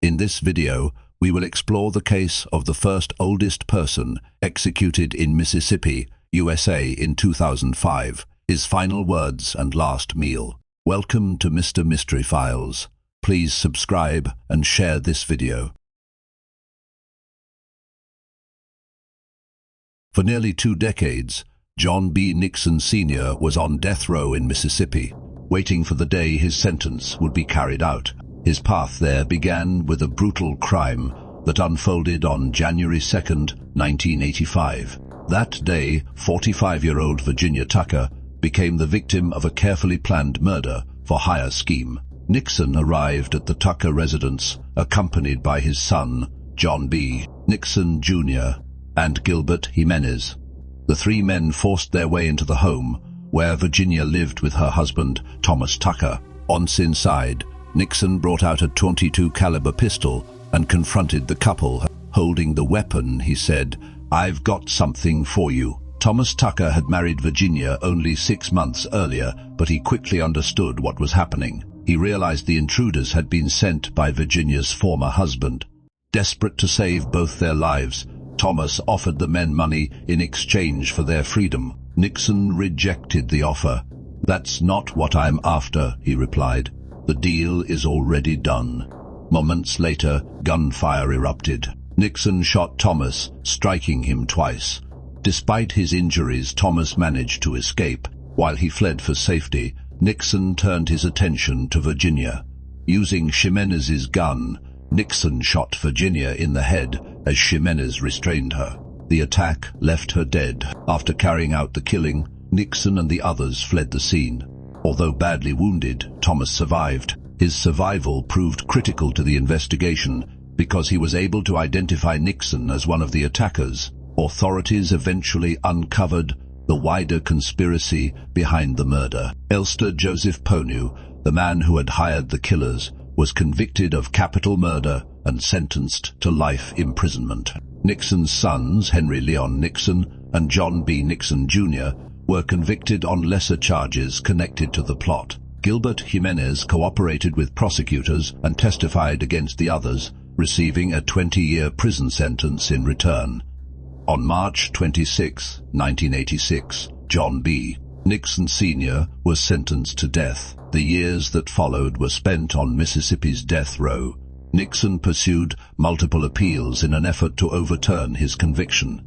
In this video, we will explore the case of the first oldest person executed in Mississippi, USA in 2005, his final words and last meal. Welcome to Mr. Mystery Files. Please subscribe and share this video. For nearly 2 decades, John B. Nixon Sr. was on death row in Mississippi, waiting for the day his sentence would be carried out. His path there began with a brutal crime that unfolded on January 2, 1985. That day, 45-year-old Virginia Tucker became the victim of a carefully planned murder-for-hire scheme. Nixon arrived at the Tucker residence, accompanied by his son, John B. Nixon Jr., and Gilbert Jimenez. The 3 men forced their way into the home, where Virginia lived with her husband, Thomas Tucker. Once inside, Nixon brought out a .22 caliber pistol and confronted the couple. Holding the weapon, he said, "I've got something for you." Thomas Tucker had married Virginia only 6 months earlier, but he quickly understood what was happening. He realized the intruders had been sent by Virginia's former husband. Desperate to save both their lives, Thomas offered the men money in exchange for their freedom. Nixon rejected the offer. "That's not what I'm after," he replied. "The deal is already done." Moments later, gunfire erupted. Nixon shot Thomas, striking him twice. Despite his injuries, Thomas managed to escape. While he fled for safety, Nixon turned his attention to Virginia. Using Jimenez's gun, Nixon shot Virginia in the head as Jimenez restrained her. The attack left her dead. After carrying out the killing, Nixon and the others fled the scene. Although badly wounded, Thomas survived. His survival proved critical to the investigation because he was able to identify Nixon as one of the attackers. Authorities eventually uncovered the wider conspiracy behind the murder. Elster Joseph Ponu, the man who had hired the killers, was convicted of capital murder and sentenced to life imprisonment. Nixon's sons, Henry Leon Nixon and John B. Nixon Jr., were convicted on lesser charges connected to the plot. Gilbert Jimenez cooperated with prosecutors and testified against the others, receiving a 20-year prison sentence in return. On March 26, 1986, John B. Nixon Sr. was sentenced to death. The years that followed were spent on Mississippi's death row. Nixon pursued multiple appeals in an effort to overturn his conviction,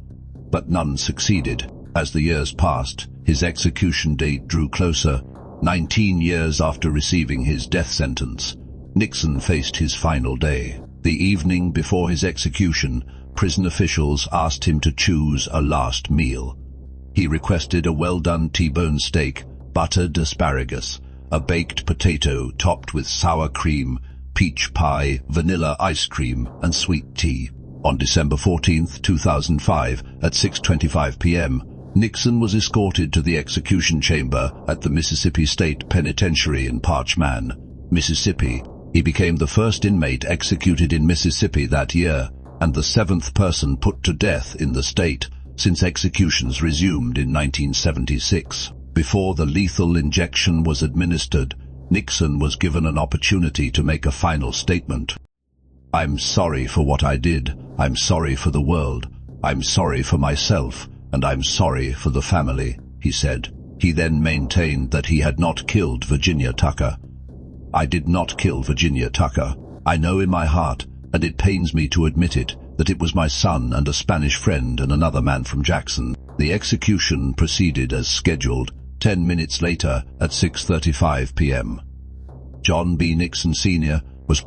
but none succeeded. As the years passed, his execution date drew closer. 19 years after receiving his death sentence, Nixon faced his final day. The evening before his execution, prison officials asked him to choose a last meal. He requested a well-done T-bone steak, buttered asparagus, a baked potato topped with sour cream, peach pie, vanilla ice cream, and sweet tea. On December 14, 2005, at 6:25 p.m., Nixon was escorted to the execution chamber at the Mississippi State Penitentiary in Parchman, Mississippi. He became the first inmate executed in Mississippi that year, and the 7th person put to death in the state since executions resumed in 1976. Before the lethal injection was administered, Nixon was given an opportunity to make a final statement. "I'm sorry for what I did. I'm sorry for the world. I'm sorry for myself. And I'm sorry for the family," he said. He then maintained that he had not killed Virginia Tucker. "I did not kill Virginia Tucker. I know in my heart, and it pains me to admit it, that it was my son and a Spanish friend and another man from Jackson." The execution proceeded as scheduled. 10 minutes later, at 6:35 p.m., John B. Nixon Sr. was